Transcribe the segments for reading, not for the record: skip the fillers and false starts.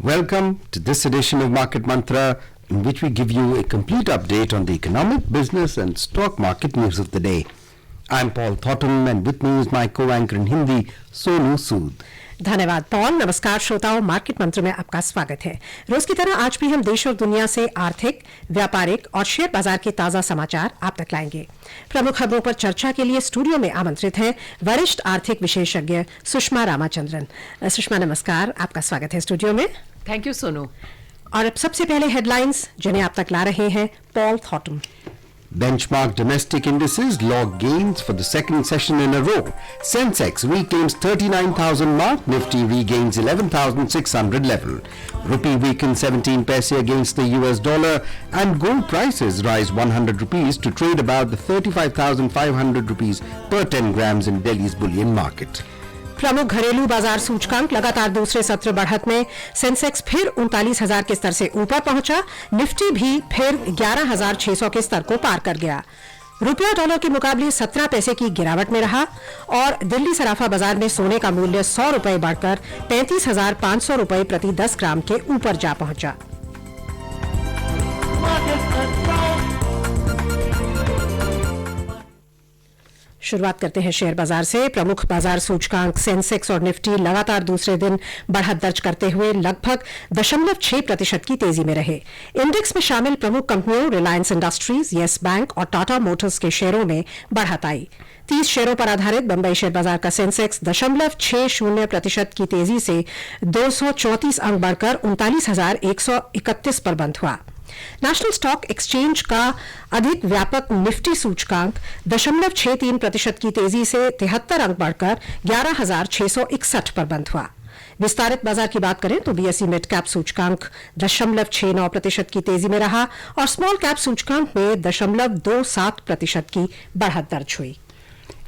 Welcome to this edition of Market Mantra, in which we give you a complete update on the economic, business and stock market news of the day. I'm Paul Thotton and with me is my co-anchor in Hindi, Sonu Sood. धन्यवाद Paul. नमस्कार श्रोताओं, market मंत्र में आपका स्वागत है। रोज की तरह आज भी हम देश और दुनिया से आर्थिक, व्यापारिक और शेयर बाजार के ताजा समाचार आप तक लाएंगे। प्रमुख खबरों पर चर्चा के लिए स्टूडियो में आमंत्रित हैं वरिष्ठ आर्थिक विशेषज्ञ सुषमा रामाचंद्रन। सुषमा नमस्कार, आपका स्वागत है स्टूडियो में। Thank you Sonu. और अब सबसे पहले हेडलाइंस जिन्हें आप तक ला रहे हैं Paul थॉटन। Benchmark domestic indices log gains for the second session in a row. Sensex reclaims 39,000 mark, Nifty regains 11,600 level. Rupee weakens 17 paise against the US dollar and gold prices rise 100 rupees to trade about the 35,500 rupees per 10 grams in Delhi's bullion market. प्रमुख घरेलू बाजार सूचकांक लगातार दूसरे सत्र बढ़त में। Sensex फिर 39,000 के स्तर से ऊपर पहुंचा। निफ्टी भी फिर 11,600 के स्तर को पार कर गया। रुपया डॉलर के मुकाबले 17 पैसे की गिरावट में रहा और दिल्ली सराफा बाजार में सोने का मूल्य 100 रुपए बढ़कर 35,500 रुपए प्रति 10 ग्राम के ऊपर जा पहुंचा। शुरुआत करते हैं शेयर बाजार से। प्रमुख बाजार सूचकांक सेंसेक्स और निफ्टी लगातार दूसरे दिन बढ़त दर्ज करते हुए लगभग 0.6% की तेजी में रहे। इंडेक्स में शामिल प्रमुख कंपनियों रिलायंस इंडस्ट्रीज, येस बैंक और टाटा मोटर्स के शेयरों में बढ़त आई। 30 शेयरों पर आधारित बंबई शेयर बाजार का सेंसेक्स 0.60% की तेजी से 234 अंक बढ़कर 39,131 पर बंद हुआ। नेशनल स्टॉक एक्सचेंज का अधिक व्यापक निफ्टी सूचकांक 0.63% की तेजी से 73 अंक बढ़कर 11,661 पर बंद हुआ। विस्तारित बाजार की बात करें तो बीएसई मिड कैप सूचकांक 0.69% की तेजी में रहा और स्मॉल कैप सूचकांक में 0.27% की बढ़त दर्ज हुई।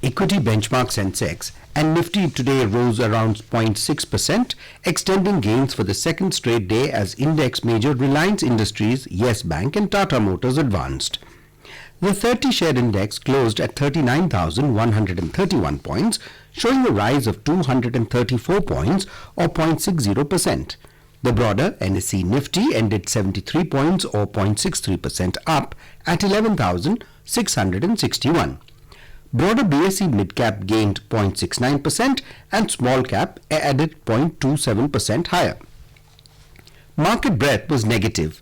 Equity benchmark Sensex and Nifty today rose around 0.6%, extending gains for the second straight day as index major Reliance Industries, Yes Bank and Tata Motors advanced. The 30-share index closed at 39,131 points, showing a rise of 234 points or 0.60%. The broader NSE Nifty ended 73 points or 0.63% up at 11,661. Broader BSE mid-cap gained 0.69% and small cap added 0.27% higher. Market breadth was negative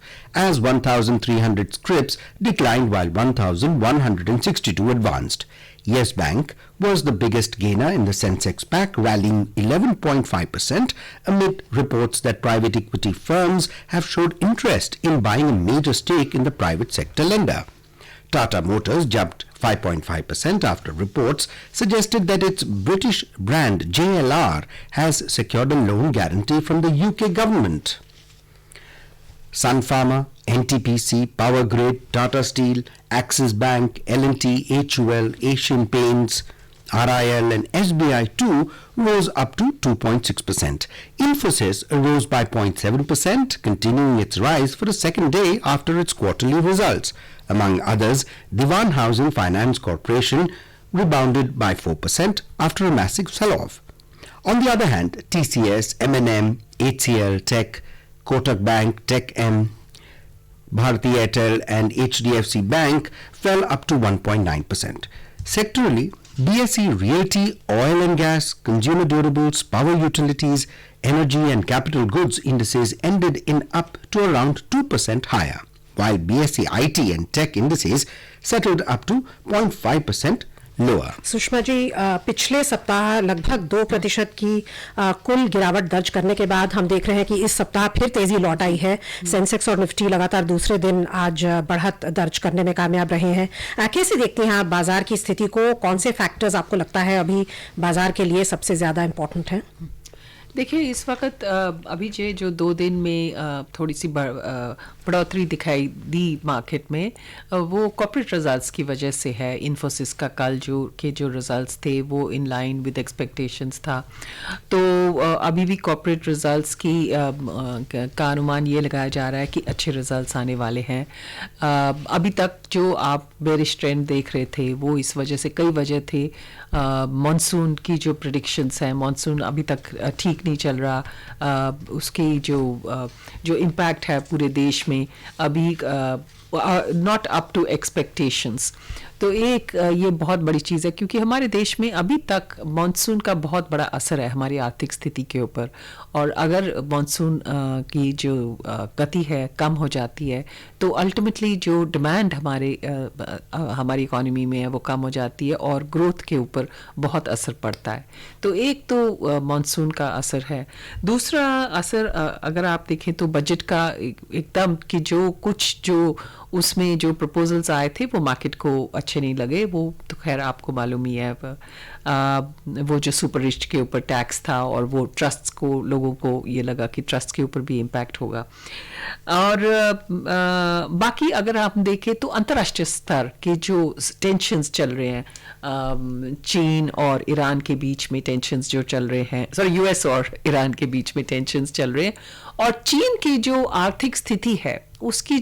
as 1,300 scrips declined while 1,162 advanced. Yes Bank was the biggest gainer in the Sensex pack, rallying 11.5% amid reports that private equity firms have showed interest in buying a major stake in the private sector lender. Tata Motors jumped 5.5% after reports suggested that its British brand JLR has secured a loan guarantee from the UK government. Sun Pharma, NTPC, Power Grid, Tata Steel, Axis Bank, L&T, HUL, Asian Paints, RIL and SBI too rose up to 2.6%. Infosys rose by 0.7%, continuing its rise for a second day after its quarterly results. Among others, Diwan Housing Finance Corporation rebounded by 4% after a massive sell-off. On the other hand, TCS, M&M, HCL Tech, Kotak Bank, Tech M, Bharti Airtel and HDFC Bank fell up to 1.9%. Sectorally, BSE Realty, Oil and Gas, Consumer Durables, Power Utilities, Energy and Capital Goods indices ended in up to around 2% higher, while BSE IT and Tech indices settled up to 0.5% lower. Sushma ji, पिछले सप्ताह लगभग 2% की कुल गिरावट दर्ज करने के बाद हम देख रहे हैं कि इस सप्ताह फिर तेजी लौट आई है। सेंसेक्स और निफ्टी लगातार दूसरे दिन आज बढ़त दर्ज करने में कामयाब रहे हैं। कैसे देखते हैं आप बाजार की स्थिति को? कौन से फैक्टर्स आपको लगता है अभी बाजार के लिए सबसे ज्यादा इम्पोर्टेंट है? देखिए, इस वक्त अभी जो 2 दिन में थोड़ी सी बढ़ोतरी दिखाई दी मार्केट में, वो कॉर्पोरेट रिजल्ट्स की वजह से है। इन्फोसिस का कल जो रिजल्ट्स थे वो इन लाइन विद एक्सपेक्टेशंस था। तो अभी भी कॉर्पोरेट रिजल्ट्स का अनुमान ये लगाया जा रहा है कि अच्छे रिजल्ट्स आने वाले हैं। अभी तक जो आप बेरिश ट्रेंड देख रहे थे वो इस वजह से, कई वजह थे। मॉनसून की जो प्रेडिक्शंस हैं, मॉनसून अभी तक ठीक नहीं चल रहा, उसकी जो इम्पैक्ट है पूरे देश में अभी नॉट अप टू एक्सपेक्टेशंस। तो एक ये बहुत बड़ी चीज़ है, क्योंकि हमारे देश में अभी तक मॉनसून का बहुत बड़ा असर है हमारी आर्थिक स्थिति के ऊपर, और अगर मॉनसून की जो गति है कम हो जाती है तो अल्टीमेटली जो डिमांड हमारी इकोनॉमी में है वो कम हो जाती है और ग्रोथ के ऊपर बहुत असर पड़ता है। तो एक तो मॉनसून का असर है। दूसरा असर अगर आप देखें तो बजट का एकदम कि जो उसमें जो प्रपोजल्स आए थे वो मार्केट को अच्छे नहीं लगे। वो तो खैर आपको मालूम ही है, वो जो सुपर रिच के ऊपर टैक्स था और वो ट्रस्ट को, लोगों को ये लगा कि ट्रस्ट के ऊपर भी इम्पैक्ट होगा। और बाकी अगर आप देखें तो अंतर्राष्ट्रीय स्तर के जो टेंशन्स चल रहे हैं, चीन और ईरान के बीच में टेंशन्स जो चल रहे हैं, सॉरी यूएस और ईरान के बीच में टेंशन्स चल रहे हैं, और चीन की जो आर्थिक स्थिति है उनकी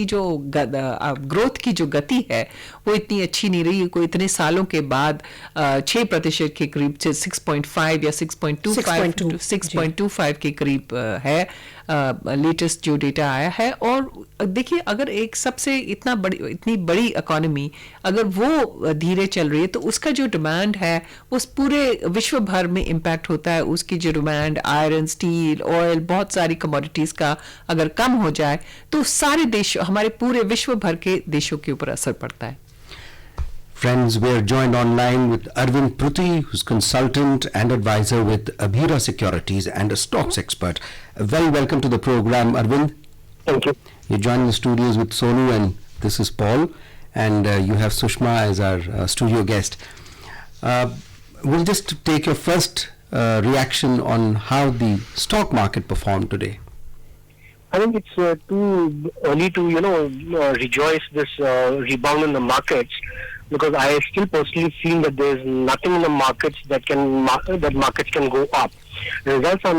जो ग्रोथ की जो गति है वो इतनी अच्छी नहीं रही। कोई इतने सालों के बाद 6% के करीब से 6.5 या 6.25 के करीब है लेटेस्ट जो डेटा आया है। और देखिए, अगर एक सबसे इतनी बड़ी इकोनॉमी अगर वो धीरे चल रही है तो उसका जो डिमांड है उस पूरे विश्व भर में इम्पैक्ट होता है। उसकी जो डिमांड आयरन, स्टील, ऑयल, बहुत सारी कमोडिटीज का अगर कम हो जाए तो सारे देश, हमारे पूरे विश्व भर के देशों के ऊपर असर पड़ता है। Friends, we are joined online with Arvind Pruthi, who's consultant and advisor with Abhira Securities and a stocks expert. Very welcome to the program, Arvind. Thank you. You're joining the studios with Sonu, and this is Paul, and you have Sushma as our studio guest. We'll just take your first reaction on how the stock market performed today. I think it's too early to rejoice this rebound in the markets, because I still personally feel that there's nothing in the markets that markets can go up. Results are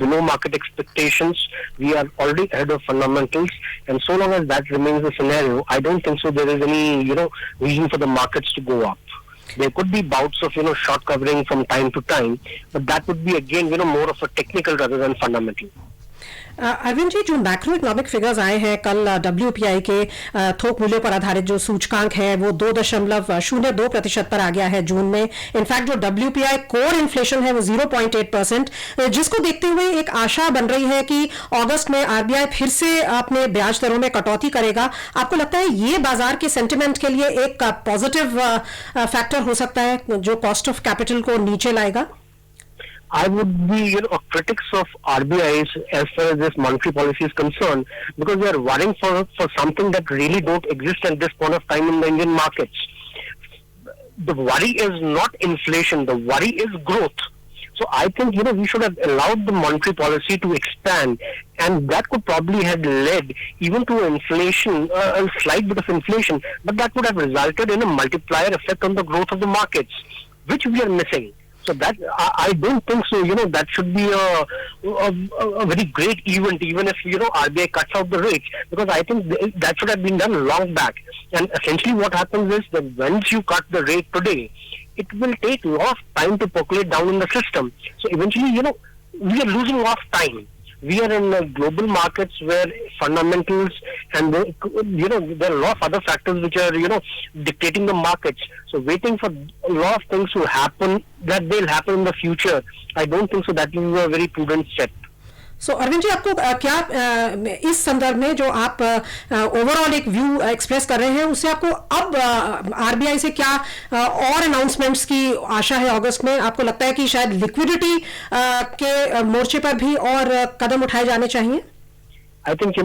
below market expectations. We are already ahead of fundamentals, and so long as that remains the scenario, I don't think so there is any reason for the markets to go up. There could be bouts of short covering from time to time, but that would be again more of a technical rather than fundamental. Arvind ji, जो macro economic figures आए हैं कल, WPI के थोक मूल्यों पर आधारित जो सूचकांक है वो 2.02% पर आ गया है जून में। इनफैक्ट जो WPI कोर इन्फ्लेशन है वो 0.8%, जिसको देखते हुए एक आशा बन रही है कि अगस्त में RBI फिर से अपने ब्याज दरों में कटौती करेगा। आपको लगता है ये बाजार के सेंटिमेंट के लिए एक पॉजिटिव फैक्टर हो सकता है जो कॉस्ट ऑफ कैपिटल को नीचे लाएगा? I would be, a critics of RBI's as far as this monetary policy is concerned, because they are worrying for something that really don't exist at this point of time in the Indian markets. The worry is not inflation; the worry is growth. So I think we should have allowed the monetary policy to expand, and that could probably have led even to inflation, a slight bit of inflation, but that would have resulted in a multiplier effect on the growth of the markets, which we are missing. So that I don't think so. That should be a very great event, even if RBI cuts out the rates, because I think that should have been done long back. And essentially, what happens is that once you cut the rate today, it will take a lot of time to percolate down in the system. So eventually, we are losing a lot of time. We are in global markets where fundamentals and there are a lot of other factors which are dictating the markets. So waiting for a lot of things to happen, that they'll happen in the future, I don't think so that is a very prudent step. सो अरविंद जी, आपको क्या इस संदर्भ में जो आप overall एक view express कर रहे हैं उससे आपको अब RBI से क्या और अनाउंसमेंट्स की आशा है अगस्त में? आपको लगता है कि शायद लिक्विडिटी के मोर्चे पर भी और कदम उठाए जाने चाहिए? I think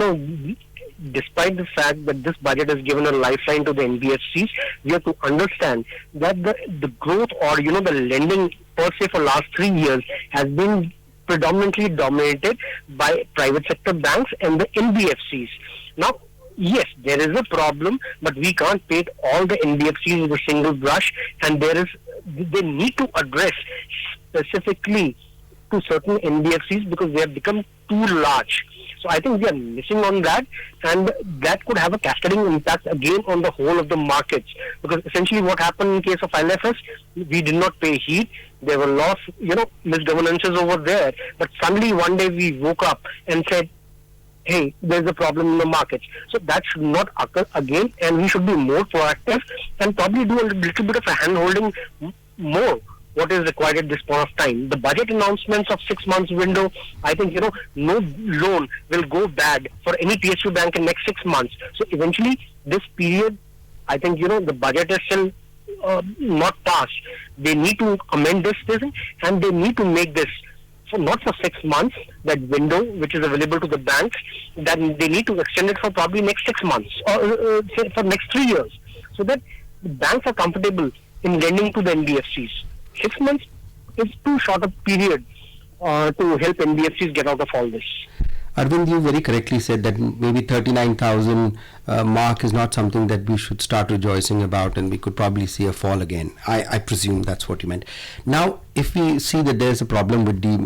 despite the fact that this budget has given a lifeline to the NBFCs, we have to understand that the growth or the lending per se for last 3 years has been predominantly dominated by private sector banks and the NBFCs. Now, yes, there is a problem, but we can't paint all the NBFCs with a single brush, and they need to address specifically to certain NBFCs because they have become too large. So I think we are missing on that, and that could have a cascading impact again on the whole of the markets, because essentially what happened in case of IL&FS, we did not pay heed. There were a lot of, misgovernances over there. But suddenly one day we woke up and said, hey, there's a problem in the markets. So that should not occur again, and we should be more proactive and probably do a little bit of a hand-holding more what is required at this point of time. The budget announcements of 6 months window, I think, no loan will go bad for any PSU bank in next 6 months. So eventually this period, I think, the budget is still not passed. They need to amend this thing, and they need to make this not for 6 months, that window which is available to the banks, then they need to extend it for probably next 6 months or say for next 3 years, so that the banks are comfortable in lending to the NBFCs. 6 months is too short a period to help NBFCs get out of all this. Arvind, you very correctly said that maybe 39,000 mark is not something that we should start rejoicing about, and we could probably see a fall again. I presume that's what you meant. Now, if we see that there's a problem with the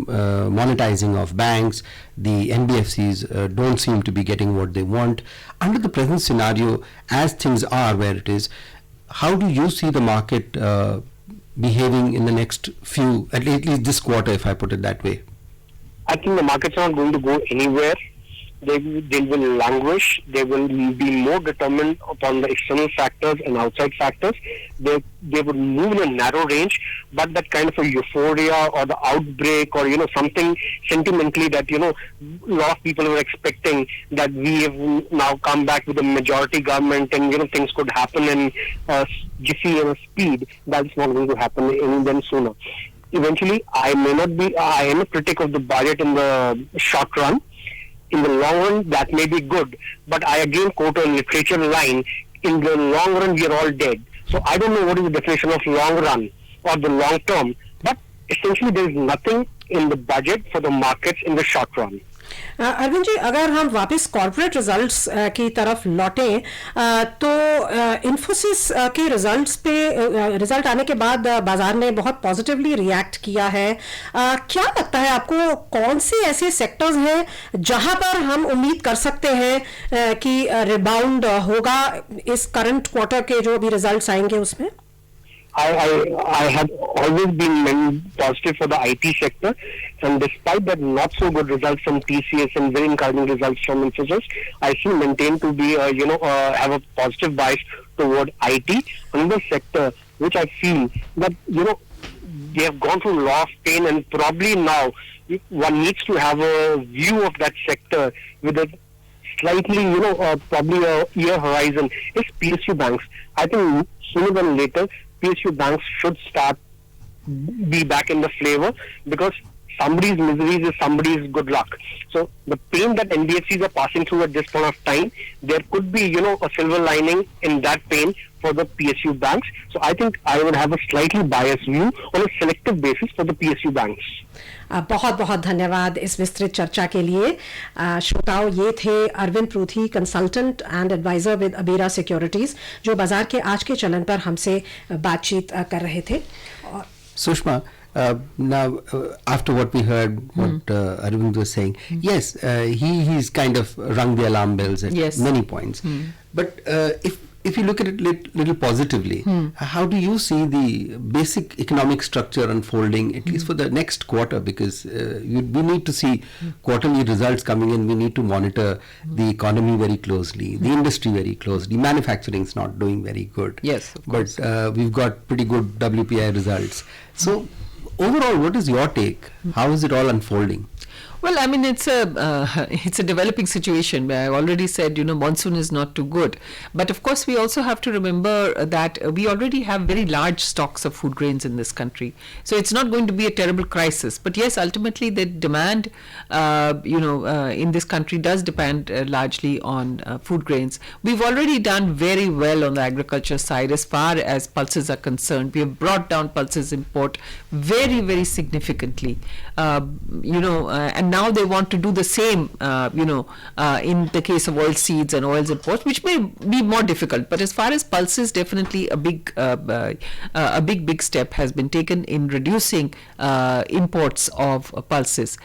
monetizing of banks, the NBFCs don't seem to be getting what they want. Under the present scenario, as things are where it is, how do you see the market behaving in the next few, at least this quarter, if I put it that way? I think the markets are not going to go anywhere. They will languish. They will be more determined upon the external factors and outside factors. They would move in a narrow range, but that kind of a euphoria or the outbreak or something sentimentally that a lot of people were expecting, that we have now come back with a majority government and things could happen in jiffy and speed. That's not going to happen any then sooner. Eventually, I am a critic of the budget in the short run. In the long run, that may be good. But I again quote a literature line, in the long run, we are all dead. So I don't know what is the definition of long run or the long term. But essentially, there is nothing in the budget for the markets in the short run. Arvind ji, अगर हम वापस corporate results की तरफ लौटें तो इन्फोसिस के result आने के बाद बाजार ने बहुत पॉजिटिवली रिएक्ट किया है. क्या लगता है आपको, कौन से ऐसे सेक्टर्स हैं जहां पर हम उम्मीद कर सकते हैं कि रिबाउंड होगा इस करंट क्वार्टर के जो अभी रिजल्ट्स आएंगे उसमें? I have always been positive for the IT sector, and despite that not so good results from TCS and very encouraging results from Infosys, I still maintain to be have a positive bias toward IT. Another sector which I feel that they have gone through a lot of pain, and probably now one needs to have a view of that sector with a slightly probably a year horizon, is PSU banks. I think sooner than later PSU banks should be back in the flavor, because somebody's miseries is somebody's good luck. So the pain that NBFCs are passing through at this point of time, there could be, a silver lining in that pain for the PSU banks. So I think I would have a slightly biased view on a selective basis for the PSU banks. बहुत बहुत धन्यवाद इस विस्तृत चर्चा के लिए. श्रोताओं, ये थे Arvind Pruthi, consultant and advisor with Abira securities, जो बाजार के आज के चलन पर हमसे बातचीत कर रहे थे. Sushma, now after what we heard, what Arvind was saying, yes, he's kind of rung the alarm bells at many points. But if you look at it little positively, how do you see the basic economic structure unfolding, at least for the next quarter? Because we need to see quarterly results coming in. We need to monitor the economy very closely, the industry very closely. Manufacturing is not doing very good. Yes, of course. But we've got pretty good WPI results. So overall, what is your take? How is it all unfolding? Well, I mean, it's a developing situation. I already said, monsoon is not too good. But of course, we also have to remember that we already have very large stocks of food grains in this country. So it's not going to be a terrible crisis. But yes, ultimately, the demand, in this country does depend largely on food grains. We've already done very well on the agriculture side as far as pulses are concerned. We have brought down pulses import very, very significantly. And now they want to do the same, in the case of oil seeds and oils imports, which may be more difficult. But as far as pulses, definitely a big step has been taken in reducing imports of pulses.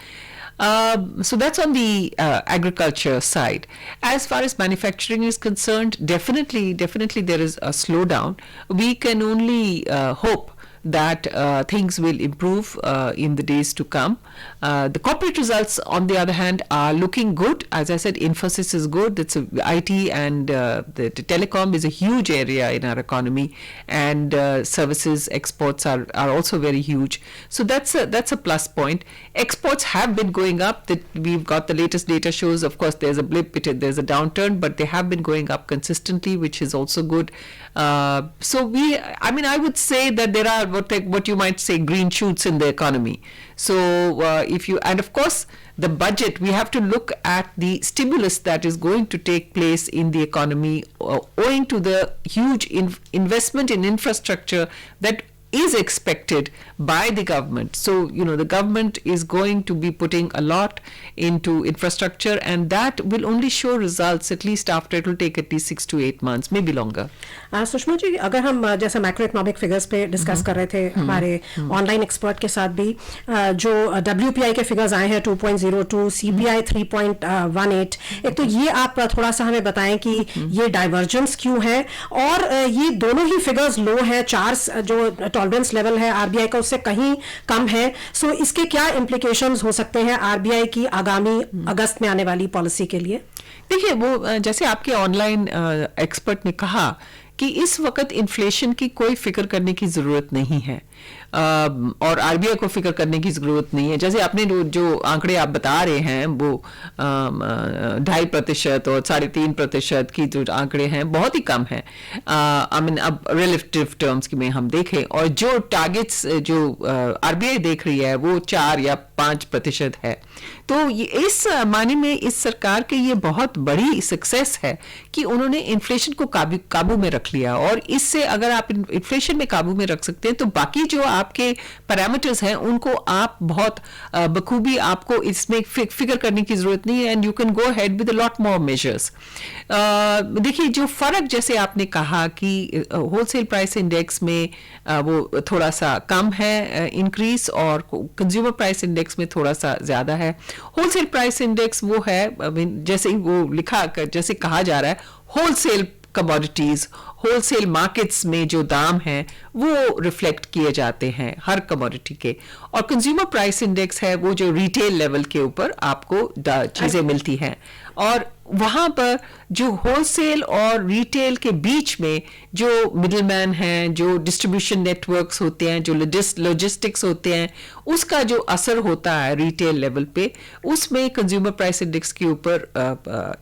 So that's on the agriculture side. As far as manufacturing is concerned, definitely there is a slowdown. We can only hope that things will improve in the days to come. The corporate results, on the other hand, are looking good. As I said, Infosys is good. It's IT and the telecom is a huge area in our economy, and services exports are also very huge. So that's a plus point. Exports have been going up. That we've got the latest data shows. Of course, there's a blip, there's a downturn, but they have been going up consistently, which is also good. So I would say that there are what you might say green shoots in the economy. So and of course the budget, we have to look at the stimulus that is going to take place in the economy owing to the huge investment in infrastructure that is expected by the government. So, the government is going to be putting a lot into infrastructure, and that will only show results at least after, it will take at least 6 to 8 months, maybe longer. Sushma ji, अगर हम जैसे macro economic figures पे discuss कर रहे थे हमारे online expert के साथ भी, जो WPI के फिगर्स आए हैं 2.02, CPI 3.18, एक तो ये आप थोड़ा सा हमें बताएं कि ये डाइवर्जेंस क्यों है, और ये दोनों ही फिगर्स लो है, 4 जो टॉलरेंस लेवल है RBI का उससे कहीं कम है. सो इसके क्या इम्प्लीकेशंस हो सकते हैं RBI की आगामी अगस्त में आने वाली पॉलिसी के लिए? देखिए, वो जैसे आपके ऑनलाइन एक्सपर्ट ने कहा कि इस वक्त इन्फ्लेशन की कोई फिक्र करने की ज़रूरत नहीं है, और RBI को फिक्र करने की ज़रूरत नहीं है. जैसे आपने जो आंकड़े आप बता रहे हैं वो 2.5% और 3.5% की जो आंकड़े हैं बहुत ही कम है. अब रिलेटिव टर्म्स में हम देखें, और जो टारगेट्स जो RBI देख रही है वो 4 या 5% है. तो इस मायने में इस सरकार के ये बहुत बड़ी सक्सेस है कि उन्होंने इन्फ्लेशन को काबू में रख लिया, और इससे अगर आप इन्फ्लेशन में काबू में रख सकते हैं तो बाकी जो आपके पैरामीटर्स हैं उनको आप बहुत बखूबी, आपको इसमें फिक्र करने की जरूरत नहीं है, and you can go ahead with a lot more measures. देखिए, जो फर्क जैसे आपने कहा कि होलसेल प्राइस इंडेक्स में वो थोड़ा सा कम है इंक्रीज, और कंज्यूमर प्राइस इंडेक्स में थोड़ा सा ज्यादा है. होलसेल प्राइस इंडेक्स वो है, जैसे वो जैसे कहा जा रहा है, होलसेल कमोडिटीज, होलसेल मार्केट्स में जो दाम हैं वो रिफ्लेक्ट किए जाते हैं हर कमोडिटी के, और कंज्यूमर प्राइस इंडेक्स है वो जो रिटेल लेवल के ऊपर आपको चीजें मिलती हैं, और वहां पर जो होलसेल और रिटेल के बीच में जो मिडलमैन हैं, जो डिस्ट्रीब्यूशन नेटवर्क्स होते हैं, जो लॉजिस्टिक्स होते हैं, उसका जो असर होता है रिटेल लेवल पे, उसमें कंज्यूमर प्राइस इंडेक्स के ऊपर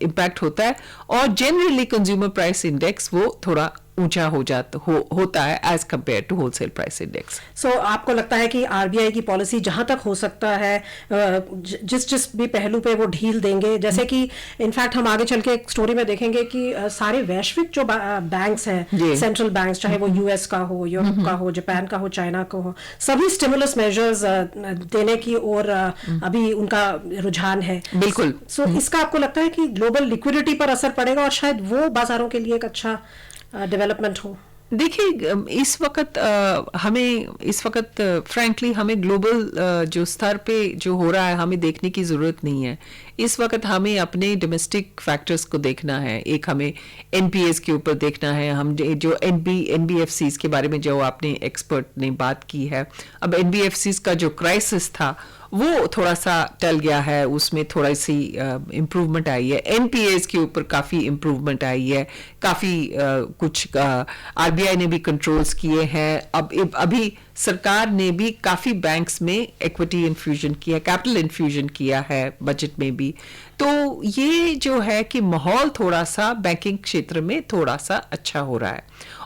इम्पैक्ट होता है, और जनरली कंज्यूमर प्राइस इंडेक्स वो थोड़ा ऊंचा होता है as compare to wholesale price index. So आपको लगता है कि RBI की पॉलिसी जहां तक हो सकता है जिस भी पहलू पे वो ढील देंगे, जैसे कि इनफैक्ट हम आगे चल के एक स्टोरी में देखेंगे कि सारे वैश्विक जो बैंक्स हैं, सेंट्रल बैंक्स, चाहे वो US का हो, यूरोप का हो, जापान का हो, चाइना का हो, सभी स्टिमुलस मेजर्स देने की ओर अभी उनका रुझान है. बिल्कुल. सो इसका आपको लगता है कि ग्लोबल लिक्विडिटी पर असर पड़ेगा, और शायद वो बाजारों के लिए एक अच्छा डेवलपमेंट हो? देखिए, इस वक्त फ्रैंकली हमें ग्लोबल जो स्तर पे जो हो रहा है हमें देखने की ज़रूरत नहीं है. इस वक्त हमें अपने डोमेस्टिक फैक्टर्स को देखना है. एक हमें NPAs के ऊपर देखना है. हम जो NBFCs के बारे में जो आपने एक्सपर्ट ने बात की है, अब NBFCs का जो क्राइसिस था वो थोड़ा सा टल गया है, उसमें थोड़ी सी इम्प्रूवमेंट आई है. NPAs के ऊपर काफ़ी इम्प्रूवमेंट आई है, काफ़ी कुछ RBI ने भी कंट्रोल्स किए हैं. अभी सरकार ने भी काफ़ी बैंक्स में इक्विटी इन्फ्यूजन किया, कैपिटल इन्फ्यूजन किया है बजट में भी. तो ये जो है कि माहौल थोड़ा सा बैंकिंग क्षेत्र में थोड़ा सा अच्छा हो रहा है,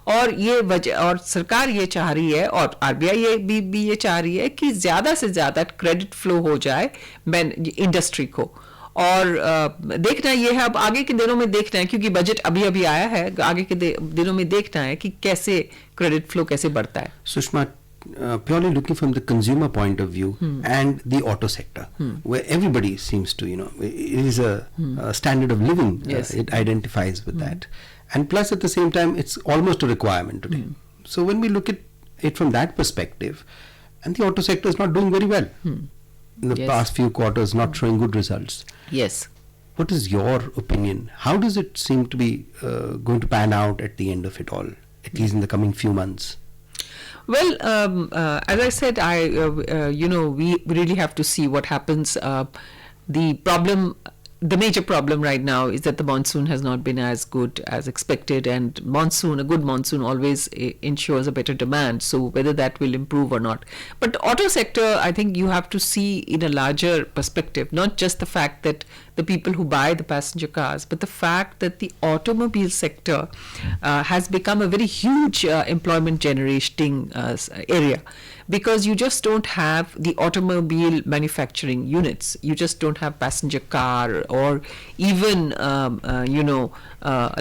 और ये वजह, और सरकार ये चाह रही है, और RBI ये चाह रही है कि ज़्यादा से ज़्यादा क्रेडिट फ्लो हो जाए इंडस्ट्री को. और देखना ये है, अब आगे के दिनों में देखना है, क्योंकि बजट अभी आया है, आगे के दिनों में देखना है कि कैसे क्रेडिट फ्लो कैसे बढ़ता है. Sushma, purely looking from the consumer point of view and the auto sector, where everybody seems to, it is a standard of living. Yes. It identifies with that. And plus at the same time, it's almost a requirement today. So when we look at it from that perspective, and the auto sector is not doing very well. In the past few quarters, not showing good results. Yes. What is your opinion? How does it seem to be going to pan out at the end of it all, at least in the coming few months? Well, as I said, we really have to see what happens. The major problem right now is that the monsoon has not been as good as expected, and a good monsoon always ensures a better demand. So whether that will improve or not. But auto sector, I think you have to see in a larger perspective, not just the fact that the people who buy the passenger cars, but the fact that the automobile sector has become a very huge employment generating area, because you just don't have the automobile manufacturing units. You just don't have passenger car or even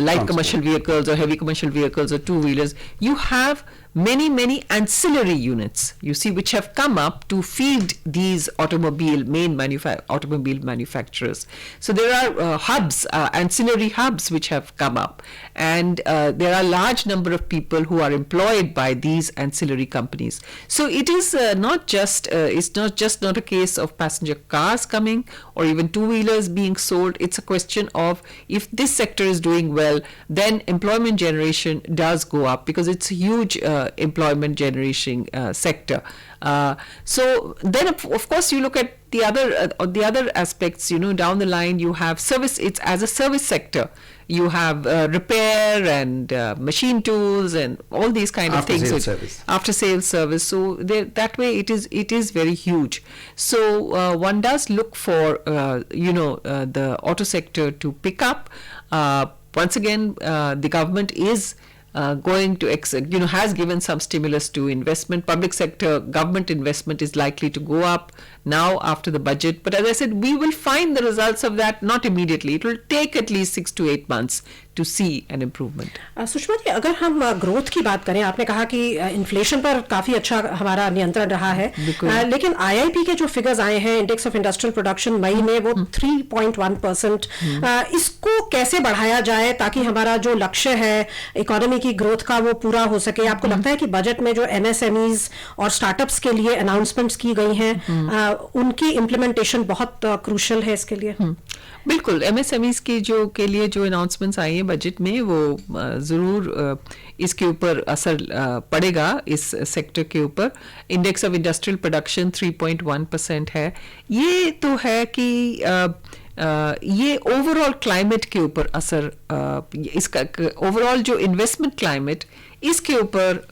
light commercial vehicles or heavy commercial vehicles or two-wheelers. You have many ancillary units, you see, which have come up to feed these automobile manufacturers. So there are hubs, ancillary hubs, which have come up, and there are large number of people who are employed by these ancillary companies. So it is not just not a case of passenger cars coming or even two-wheelers being sold. It's a question of, if this sector is doing well, then employment generation does go up, because it's a huge employment generation sector. So then of course you look at the other aspects, down the line. You have service. It's as a service sector. You have repair and machine tools and all these kind of things. After sales service. So that way it is very huge. So one does look for the auto sector to pick up. Once again, the government is going to has given some stimulus to investment. Public sector government investment is likely to go up now after the budget, but as I said, we will find the results of that not immediately. It will take at least 6 to 8 months to see an improvement. Sushma ji, अगर हम growth की बात करें, आपने कहा कि inflation पर काफी अच्छा हमारा नियंत्रण रहा है, लेकिन आईआईपी के जो फिगर्स आए हैं, इंडेक्स ऑफ इंडस्ट्रियल प्रोडक्शन मई में, वो 3.1%, इसको कैसे बढ़ाया जाए ताकि हमारा जो लक्ष्य है इकोनॉमी की ग्रोथ का वो पूरा हो सके? आपको लगता है कि बजट में जो एमएसएमईज और स्टार्टअप्स के लिए अनाउंसमेंट्स की गई हैं, उनकी इम्प्लीमेंटेशन बहुत क्रूशियल है इसके लिए? बिल्कुल, एमएसएमईज के लिए जो अनाउंसमेंट्स आई हैं बजट में, वो जरूर इसके ऊपर असर पड़ेगा, इस सेक्टर के ऊपर. इंडेक्स ऑफ इंडस्ट्रियल प्रोडक्शन 3.1% है. ये तो है कि ये ओवरऑल क्लाइमेट के ऊपर असर, इसका ओवरऑल जो इन्वेस्टमेंट क्लाइमेट, इसके ऊपर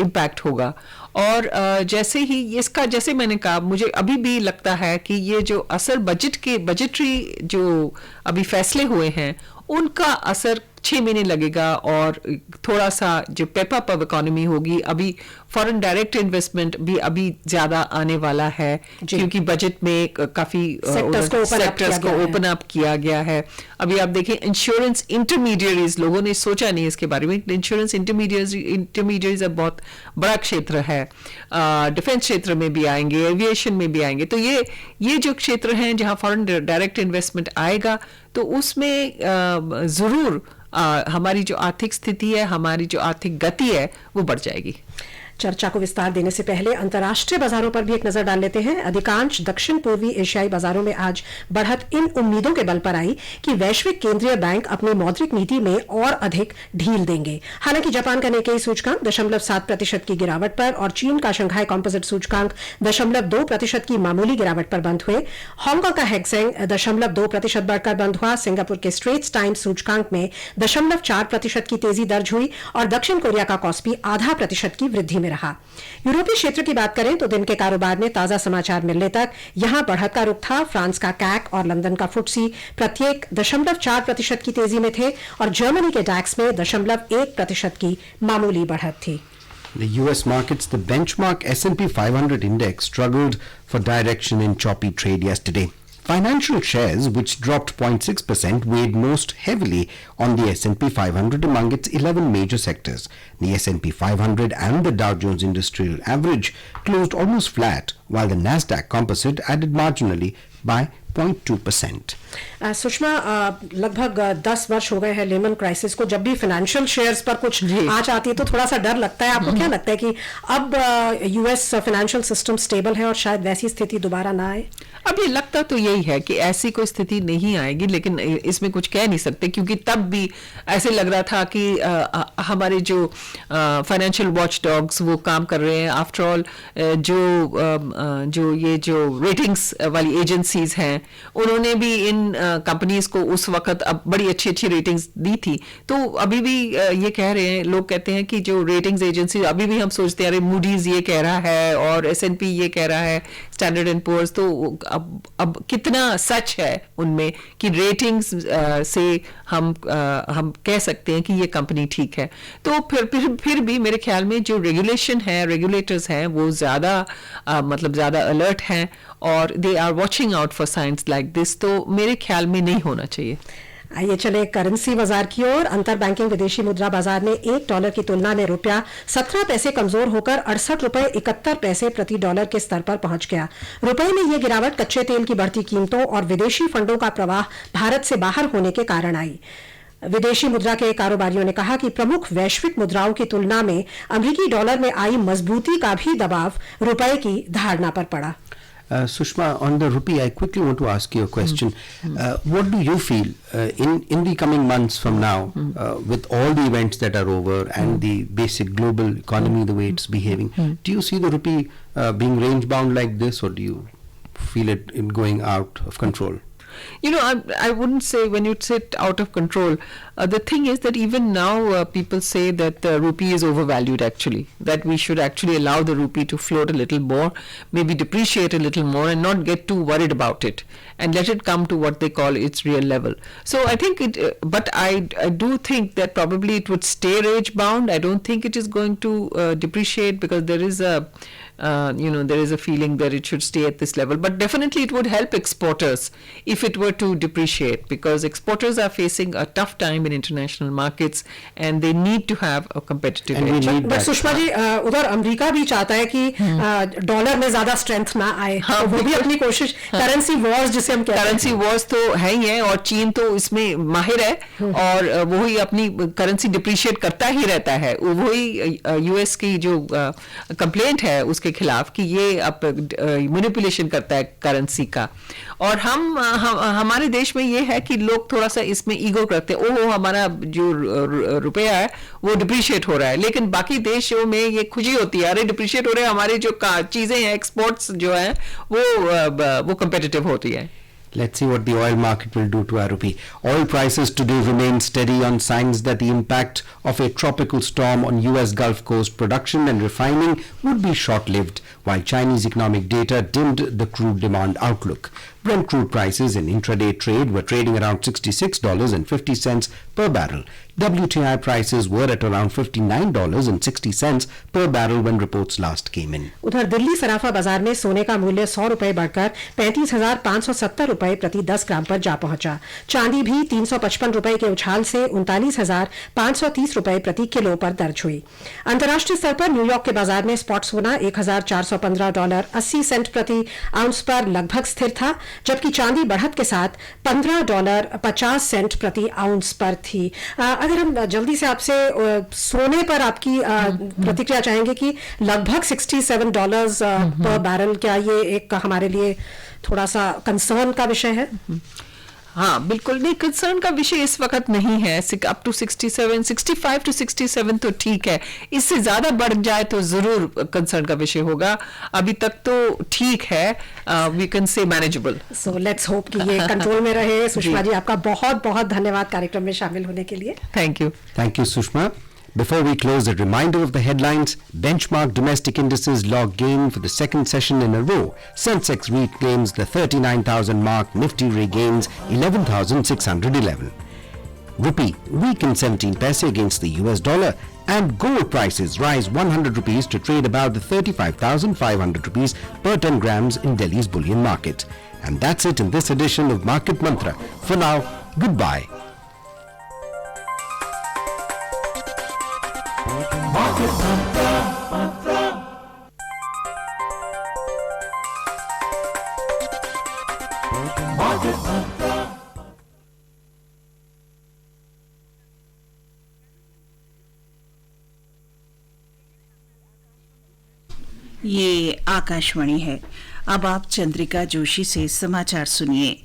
इम्पैक्ट होगा. और जैसे मैंने कहा, मुझे अभी भी लगता है कि ये जो असर बजटरी जो अभी फैसले हुए हैं, उनका असर 6 महीने लगेगा, और थोड़ा सा जो पेप अप इकोनॉमी होगी, अभी फॉरेन डायरेक्ट इन्वेस्टमेंट भी अभी ज्यादा आने वाला है, क्योंकि बजट में काफी सेक्टर्स को ओपन अप किया गया है. अभी आप देखें, इंश्योरेंस इंटरमीडियरीज, लोगों ने सोचा नहीं इसके बारे में. इंश्योरेंस इंटरमीडियरीज अब बहुत बड़ा क्षेत्र है. डिफेंस क्षेत्र में भी आएंगे, एविएशन में भी आएंगे. तो ये जो क्षेत्र हैं जहां फॉरेन डायरेक्ट इन्वेस्टमेंट आएगा, तो उसमें जरूर हमारी जो आर्थिक स्थिति है, हमारी जो आर्थिक गति है, वो बढ़ जाएगी. चर्चा को विस्तार देने से पहले अंतर्राष्ट्रीय बाजारों पर भी एक नजर डाल लेते हैं. अधिकांश दक्षिण पूर्वी एशियाई बाजारों में आज बढ़त इन उम्मीदों के बल पर आई कि वैश्विक केंद्रीय बैंक अपनी मौद्रिक नीति में और अधिक ढील देंगे. हालांकि जापान का निक्केई सूचकांक 0.7% की गिरावट पर और चीन का शंघाई कॉम्पोजिट सूचकांक 0.2% की मामूली गिरावट पर बंद हुए. हांगकांग का हैंगसेंग 0.2% बढ़कर बंद हुआ. सिंगापुर के स्ट्रेट्स टाइम्स सूचकांक में 0.4% की तेजी दर्ज हुई और दक्षिण कोरिया का कॉस्पी 0.5% की वृद्धि में रहा. यूरोपीय क्षेत्र की बात करें तो दिन के कारोबार में ताजा समाचार मिलने तक यहां बढ़त का रुख था. फ्रांस का कैक और लंदन का फुटसी प्रत्येक 0.4% की तेजी में थे और जर्मनी के डैक्स में 0.1% की मामूली बढ़त थी. The US markets, the benchmark S&P 500 index struggled for direction in choppy trade yesterday. Financial shares, which dropped 0.6%, weighed most heavily on the S&P 500 among its 11 major sectors. The S&P 500 and the Dow Jones Industrial Average closed almost flat, while the Nasdaq Composite added marginally by 0.2%. Sushma, लगभग 10 वर्ष हो गए हैं lemon crisis को. जब भी financial shares पर कुछ आंच आती है तो थोड़ा सा डर लगता है. आपको क्या लगता है कि अब यूएस फाइनेंशियल सिस्टम स्टेबल है और शायद वैसी स्थिति दोबारा ना आए? अभी लगता तो यही है कि ऐसी कोई स्थिति नहीं आएगी, लेकिन इसमें कुछ कह नहीं सकते, क्योंकि तब भी ऐसे लग रहा था कि हमारे जो फाइनेंशियल वॉच डॉग्स वो काम कर रहे हैं. आफ्टर ऑल जो रेटिंग्स वाली एजेंसीज हैं उन्होंने भी इन कंपनीज को उस वक्त अब बड़ी अच्छी अच्छी रेटिंग्स दी थी. तो अभी भी ये कह रहे हैं, लोग कहते हैं कि जो रेटिंग्स एजेंसी, अभी भी हम सोचते हैं अरे मूडीज ये कह रहा है और S&P ये कह रहा है, स्टैंडर्ड एंड पुअर्स, तो अब कितना सच है उनमें कि रेटिंग्स से हम कह सकते हैं कि ये कंपनी ठीक है. तो फिर भी मेरे ख्याल में जो रेगुलेशन है, रेगुलेटर्स हैं, वो ज़्यादा अलर्ट हैं और they are watching out for signs like this. तो मेरे ख्याल में नहीं होना चाहिए. आइए चले करेंसी बाजार की ओर. अंतर बैंकिंग विदेशी मुद्रा बाजार में $1 की तुलना में रुपया 17 पैसे कमजोर होकर 68 रुपए 71 पैसे प्रति डॉलर के स्तर पर पहुंच गया. रुपए में यह गिरावट कच्चे तेल की बढ़ती कीमतों और विदेशी फंडों का प्रवाह भारत से बाहर होने के कारण आई. विदेशी मुद्रा के कारोबारियों ने कहा कि प्रमुख वैश्विक मुद्राओं की तुलना में अमेरिकी डॉलर में आई मजबूती का भी दबाव रुपए की धारणा पर पड़ा. Sushma, on the rupee, I quickly want to ask you a question. What do you feel in the coming months from now, with all the events that are over and the basic global economy, the way it's behaving, do you see the rupee being range bound like this, or do you feel it going out of control? You know, I wouldn't say when you say out of control. The thing is that even now people say that the rupee is overvalued actually, that we should actually allow the rupee to float a little more, maybe depreciate a little more and not get too worried about it and let it come to what they call its real level. So I think but I do think that probably it would stay range bound. I don't think it is going to depreciate because there is a feeling that it should stay at this level. But definitely it would help exporters if it were to depreciate, because exporters are facing a tough time in international markets and they need to have a competitive edge. But Sushma ji, उधर America भी चाहता है कि dollar में ज्यादा strength ना आए. हाँ, तो वो भी अपनी कोशिश, करेंसी वॉर्स जिसे हम कहते हैं, करेंसी वॉर्स तो है ही है और चीन तो इसमें माहिर है और वही अपनी करेंसी डिप्रिशिएट करता ही रहता है. वही यूएस की जो कंप्लेंट है उसके खिलाफ कि ये अब मैनिपुलेशन करता है करेंसी का. और हमारे देश में ये है कि लोग थोड़ा सा इसमें ईगो करते हैं, ओहो हमारा जो रुपया है वो डिप्रिशिएट हो रहा है, लेकिन बाकी देशों में ये खुशी होती है, अरे डिप्रिशिएट हो रहे हैं, हमारी जो चीजें हैं, एक्सपोर्ट्स जो है वो कंपेटिटिव होती है. Let's see what the oil market will do to our rupee. Oil prices today remain steady on signs that the impact of a tropical storm on US Gulf Coast production and refining would be short-lived, while Chinese economic data dimmed the crude demand outlook. Brent crude prices in intraday trade were trading around $66.50 per barrel. WTI prices were at around $59.60 per barrel when reports last came in. उधर दिल्ली सराफा बाजार में सोने का मूल्य 100 रुपए बढ़कर 35,570 रुपए प्रति 10 ग्राम पर जा पहुंचा. चांदी भी 355 रुपए के उछाल से 39,530 रुपए प्रति किलो पर दर्ज हुई. अंतर्राष्ट्रीय स्तर पर न्यूयॉर्क के बाजार में स्पॉट सोना $1,415.80 प्रति आउंस पर लगभग स्थिर था, जबकि चांदी बढ़त के साथ $15.50 प्रति आउंस पर थी. अगर हम जल्दी से आपसे सोने पर आपकी प्रतिक्रिया चाहेंगे कि लगभग $67 पर बैरल, क्या ये एक हमारे लिए थोड़ा सा कंसर्न का विषय है? हाँ बिल्कुल नहीं, कंसर्न का विषय इस वक्त नहीं है. अप टू 65 टू 67 तो ठीक है, इससे ज्यादा बढ़ जाए तो जरूर कंसर्न का विषय होगा. अभी तक तो ठीक है, we can say manageable. So let's hope कि ये कंट्रोल में रहे. सुषमा जी, आपका बहुत बहुत धन्यवाद कार्यक्रम में शामिल होने के लिए. Thank you. Thank you, Sushma. Before we close, a reminder of the headlines. Benchmark domestic indices log gain for the second session in a row. Sensex reclaims the 39,000 mark. Nifty regains 11,611. Rupee weakened 17 paise against the US dollar. And gold prices rise 100 rupees to trade about the 35,500 rupees per 10 grams in Delhi's bullion market. And that's it in this edition of Market Mantra. For now, goodbye. ये आकाशवाणी है। अब आप चंद्रिका जोशी से समाचार सुनिए।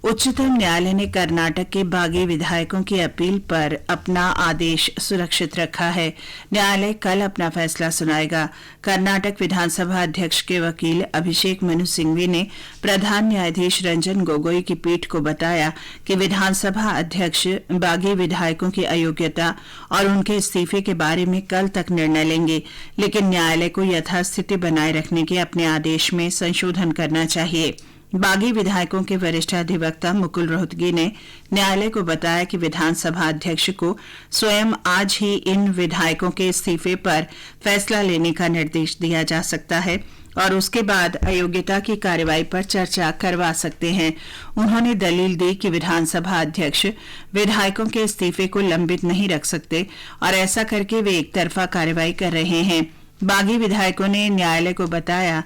उच्चतम न्यायालय ने कर्नाटक के बागी विधायकों की अपील पर अपना आदेश सुरक्षित रखा है। न्यायालय कल अपना फैसला सुनाएगा। कर्नाटक विधानसभा अध्यक्ष के वकील अभिषेक मनु सिंघवी ने प्रधान न्यायाधीश रंजन गोगोई की पीठ को बताया कि विधानसभा अध्यक्ष बागी विधायकों की अयोग्यता और उनके इस्तीफे के बारे में कल तक निर्णय लेंगे, लेकिन न्यायालय को यथास्थिति बनाए रखने के अपने आदेश में संशोधन करना चाहिए। बागी विधायकों के वरिष्ठ अधिवक्ता मुकुल रोहतगी ने न्यायालय को बताया कि विधानसभा अध्यक्ष को स्वयं आज ही इन विधायकों के इस्तीफे पर फैसला लेने का निर्देश दिया जा सकता है और उसके बाद अयोग्यता की कार्रवाई पर चर्चा करवा सकते हैं। उन्होंने दलील दी कि विधानसभा अध्यक्ष विधायकों के इस्तीफे को लंबित नहीं रख सकते और ऐसा करके वे एक तरफा कार्रवाई कर रहे हैं। बागी विधायकों ने न्यायालय को बताया